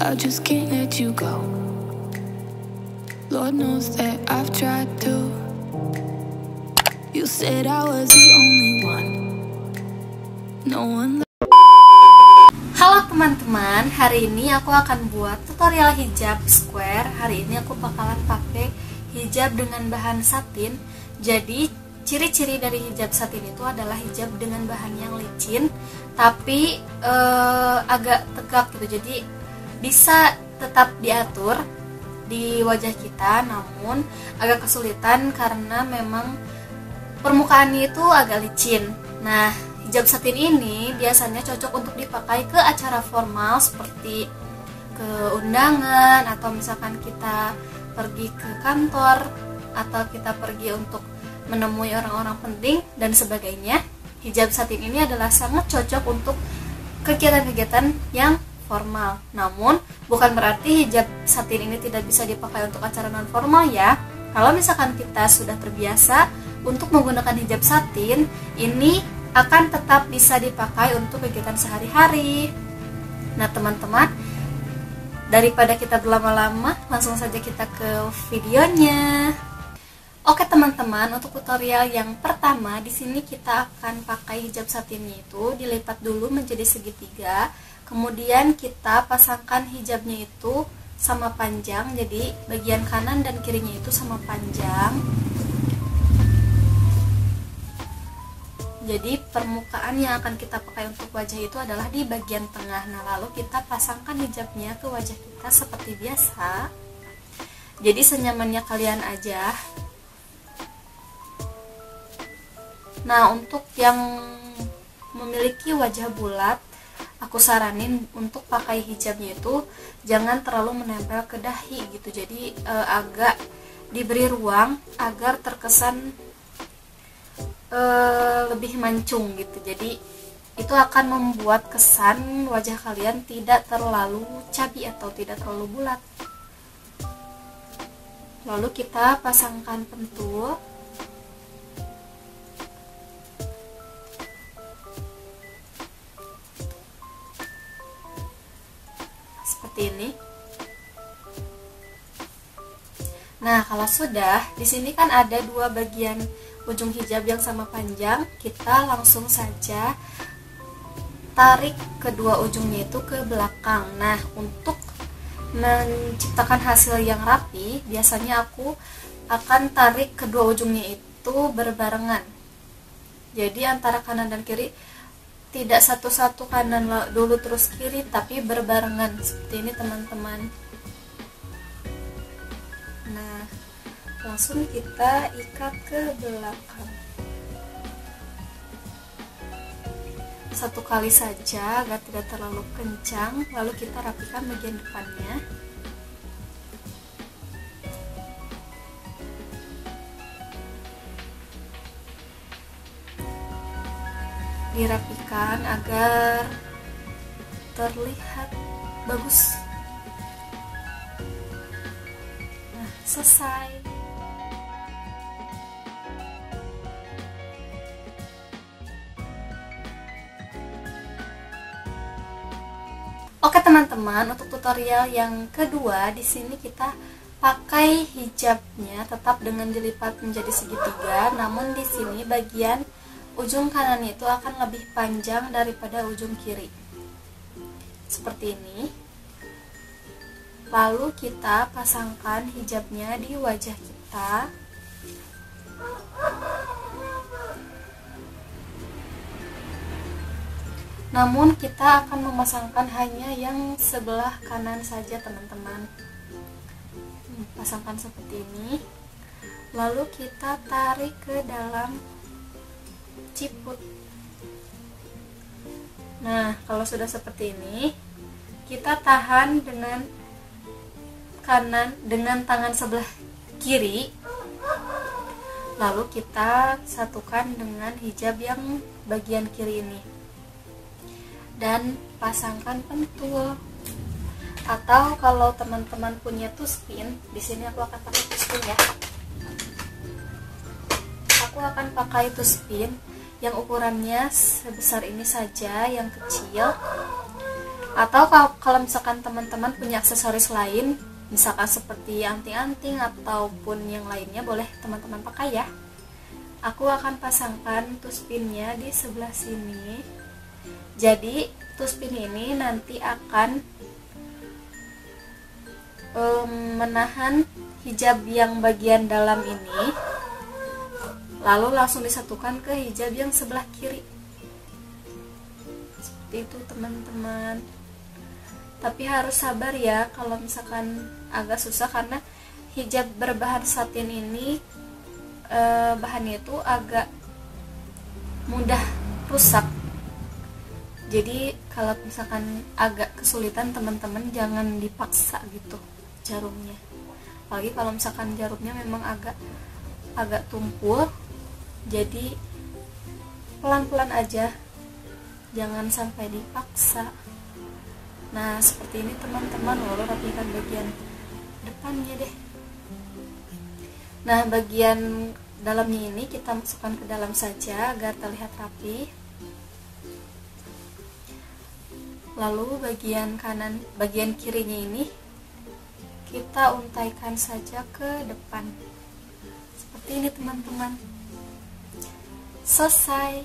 I just can't let you go. Lord knows that I've tried to. You said I was the only one. No one. Halo teman-teman, hari ini aku akan buat tutorial hijab square. Hari ini aku bakalan pakai hijab dengan bahan satin. Jadi ciri-ciri dari hijab satin itu adalah hijab dengan bahan yang licin, tapi agak tegak gitu. Jadi bisa tetap diatur di wajah kita, namun agak kesulitan karena memang permukaannya itu agak licin. Nah, hijab satin ini biasanya cocok untuk dipakai ke acara formal seperti ke undangan, atau misalkan kita pergi ke kantor, atau kita pergi untuk menemui orang-orang penting dan sebagainya. Hijab satin ini adalah sangat cocok untuk kegiatan-kegiatan yang formal. Namun bukan berarti hijab satin ini tidak bisa dipakai untuk acara non formal ya. Kalau misalkan kita sudah terbiasa untuk menggunakan hijab satin, ini akan tetap bisa dipakai untuk kegiatan sehari-hari. Nah teman-teman, daripada kita berlama-lama, langsung saja kita ke videonya. Oke teman-teman, untuk tutorial yang pertama, di sini kita akan pakai hijab satinnya itu dilipat dulu menjadi segitiga. Kemudian kita pasangkan hijabnya itu sama panjang, jadi bagian kanan dan kirinya itu sama panjang. Jadi permukaan yang akan kita pakai untuk wajah itu adalah di bagian tengah. Nah, lalu kita pasangkan hijabnya ke wajah kita seperti biasa. Jadi senyamannya kalian aja. Nah, untuk yang memiliki wajah bulat, aku saranin untuk pakai hijabnya itu jangan terlalu menempel ke dahi gitu. Jadi agak diberi ruang agar terkesan lebih mancung gitu. Jadi itu akan membuat kesan wajah kalian tidak terlalu cabi atau tidak terlalu bulat. Lalu kita pasangkan pentul. Seperti ini. Nah, kalau sudah, di sini kan ada dua bagian ujung hijab yang sama panjang, kita langsung saja tarik kedua ujungnya itu ke belakang. Nah, untuk menciptakan hasil yang rapi, biasanya aku akan tarik kedua ujungnya itu berbarengan. Jadi antara kanan dan kiri, tidak satu-satu kanan dulu terus kiri, tapi berbarengan seperti ini teman-teman. Nah, langsung kita ikat ke belakang. Satu kali saja agar tidak terlalu kencang, lalu kita rapikan bagian depannya. Dirapikan agar terlihat bagus. Nah, selesai. Oke teman-teman, untuk tutorial yang kedua, di sini kita pakai hijabnya tetap dengan dilipat menjadi segitiga, namun di sini bagian ujung kanan itu akan lebih panjang daripada ujung kiri. Seperti ini. Lalu kita pasangkan hijabnya di wajah kita. namun kita akan memasangkan hanya yang sebelah kanan saja teman-teman. Pasangkan seperti ini, lalu kita tarik ke dalam ciput. Nah, kalau sudah seperti ini, kita tahan dengan tangan sebelah kiri, lalu kita satukan dengan hijab yang bagian kiri ini dan pasangkan pentul. Atau kalau teman-teman punya tuspin, di sini aku akan pakai tuspin ya. Aku akan pakai tuspin yang ukurannya sebesar ini saja, yang kecil. Atau kalau misalkan teman-teman punya aksesoris lain, misalkan seperti anting-anting ataupun yang lainnya, boleh teman-teman pakai ya. Aku akan pasangkan tuspinnya di sebelah sini. Jadi tuspin ini nanti akan menahan hijab yang bagian dalam ini, lalu langsung disatukan ke hijab yang sebelah kiri. Seperti itu teman-teman. Tapi harus sabar ya kalau misalkan agak susah, karena hijab berbahan satin ini bahannya itu agak mudah rusak. Jadi kalau misalkan agak kesulitan, teman-teman jangan dipaksa gitu jarumnya. Apalagi kalau misalkan jarumnya memang agak tumpul, jadi pelan-pelan aja, jangan sampai dipaksa. Nah, seperti ini teman-teman, lalu rapikan bagian depannya deh. Nah, bagian dalamnya ini kita masukkan ke dalam saja agar terlihat rapi. Lalu bagian kirinya ini kita untaikan saja ke depan. Seperti ini teman-teman. Selesai.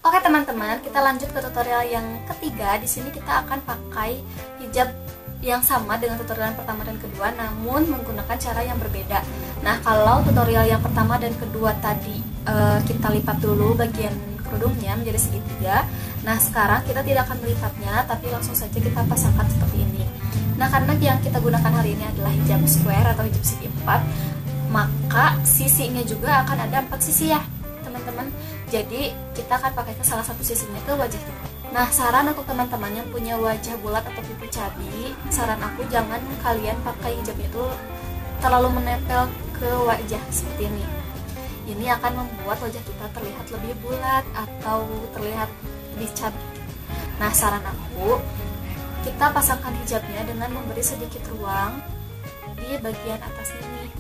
Oke teman-teman, kita lanjut ke tutorial yang ketiga. Di sini kita akan pakai hijab yang sama dengan tutorial yang pertama dan kedua, namun menggunakan cara yang berbeda. Nah, kalau tutorial yang pertama dan kedua tadi kita lipat dulu bagian kerudungnya menjadi segitiga. Nah, sekarang kita tidak akan melipatnya, tapi langsung saja kita pasangkan seperti ini. Nah, karena yang kita gunakan hari ini adalah hijab square atau hijab segi 4, maka sisinya juga akan ada 4 sisi ya teman-teman. Jadi kita akan pakai ke salah satu sisinya ke wajah kita. Nah, saran untuk teman-teman yang punya wajah bulat atau pipi cabi, saran aku jangan kalian pakai hijab itu terlalu menempel ke wajah seperti ini. Ini akan membuat wajah kita terlihat lebih bulat atau terlihat lebih cabi. Nah, saran aku, kita pasangkan hijabnya dengan memberi sedikit ruang di bagian atas ini.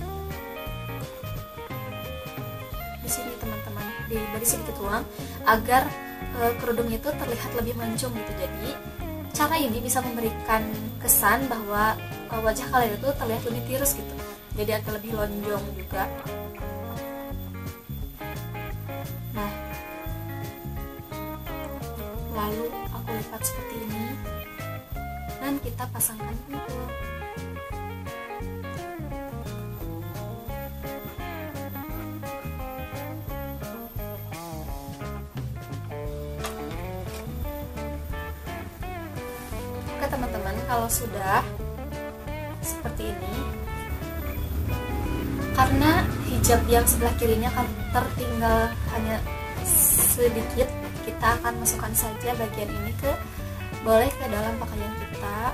Di sini teman-teman, diberi sedikit ruang agar kerudung itu terlihat lebih mancung gitu. Jadi cara ini bisa memberikan kesan bahwa wajah kalian itu terlihat lebih tirus gitu, jadi agak lebih lonjong juga. Nah, lalu aku lipat seperti ini dan kita pasangkan pentul. Oke teman-teman, kalau sudah seperti ini, karena hijab yang sebelah kirinya akan tertinggal hanya sedikit, kita akan masukkan saja bagian ini boleh ke dalam pakaian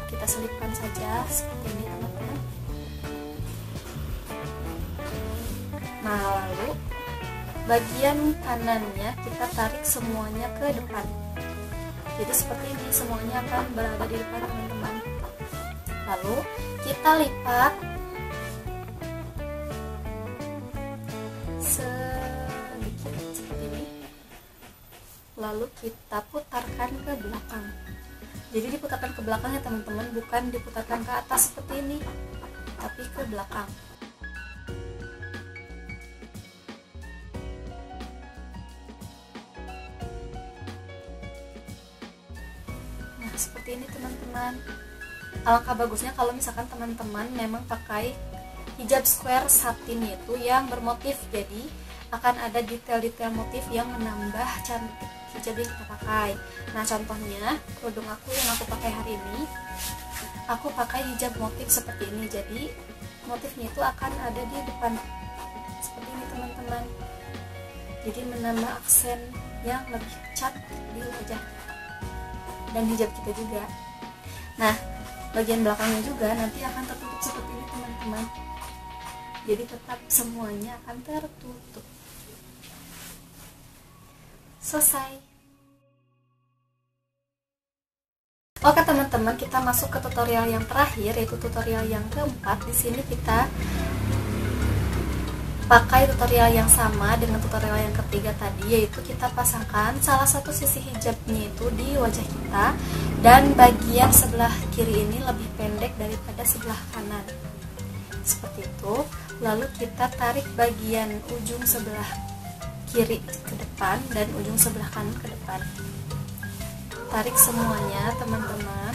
kita selipkan saja seperti ini teman-teman. Nah, lalu bagian kanannya kita tarik semuanya ke depan. Jadi seperti ini, semuanya akan berada di depan teman-teman. Lalu kita lipat sedikit seperti ini. Lalu kita putarkan ke belakang. Jadi diputarkan ke belakang ya teman-teman, bukan diputarkan ke atas seperti ini, tapi ke belakang. seperti ini teman-teman. Alangkah bagusnya kalau misalkan teman-teman memang pakai hijab square satin itu yang bermotif, jadi akan ada detail-detail motif yang menambah cantik hijab yang kita pakai. Nah contohnya kerudung aku yang aku pakai hari ini, aku pakai hijab motif seperti ini, jadi motifnya itu akan ada di depan seperti ini teman-teman, jadi menambah aksen yang lebih cantik di wajah dan hijab kita juga. Nah bagian belakangnya juga nanti akan tertutup seperti ini teman-teman, jadi tetap semuanya akan tertutup. Selesai. Oke teman-teman, kita masuk ke tutorial yang terakhir, yaitu tutorial yang keempat. Di sini kita pakai tutorial yang sama dengan tutorial yang ketiga tadi, yaitu kita pasangkan salah satu sisi hijabnya itu di wajah kita, dan bagian sebelah kiri ini lebih pendek daripada sebelah kanan. Seperti itu. Lalu kita tarik bagian ujung sebelah kiri ke depan dan ujung sebelah kanan ke depan. Tarik semuanya teman-teman.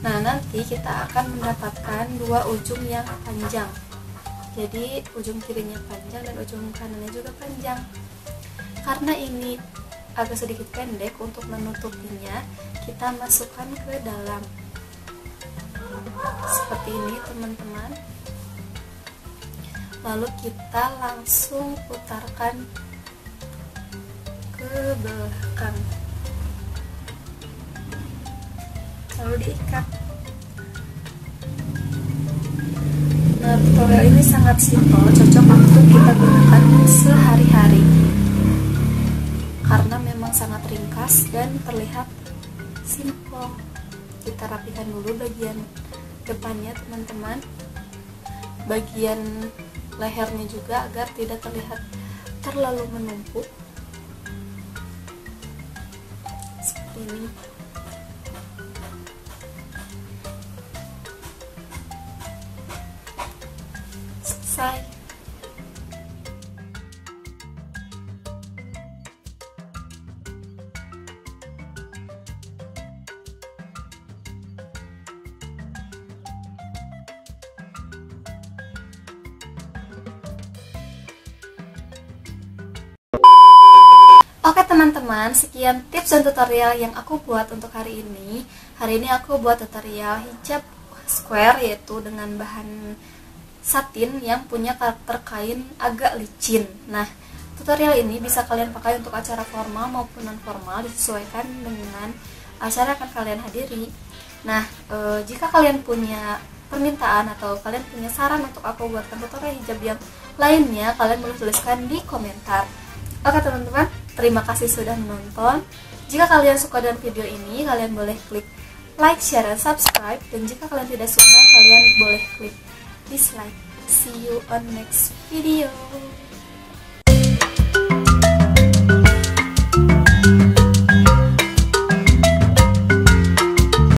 Nah nanti kita akan mendapatkan dua ujung yang panjang, jadi ujung kirinya panjang dan ujung kanannya juga panjang. Karena ini agak sedikit pendek, untuk menutupinya kita masukkan ke dalam seperti ini teman-teman. Lalu kita langsung putarkan ke belakang, lalu diikat. Nah tutorial ini sangat simpel, cocok untuk kita gunakan sehari-hari karena memang sangat ringkas dan terlihat simpel. Kita rapikan dulu bagian depannya teman-teman, bagian lehernya juga agar tidak terlihat terlalu menumpuk seperti ini. Selesai. Oke teman-teman, sekian tips dan tutorial yang aku buat untuk hari ini. Hari ini aku buat tutorial hijab square, yaitu dengan bahan satin yang punya karakter kain agak licin. Nah, tutorial ini bisa kalian pakai untuk acara formal maupun non formal, disesuaikan dengan acara yang akan kalian hadiri. Nah, jika kalian punya permintaan atau kalian punya saran untuk aku buatkan tutorial hijab yang lainnya, kalian boleh tuliskan di komentar. Oke teman-teman, terima kasih sudah menonton. Jika kalian suka dengan video ini, kalian boleh klik like, share, dan subscribe. Dan jika kalian tidak suka, kalian boleh klik dislike. See you on next video.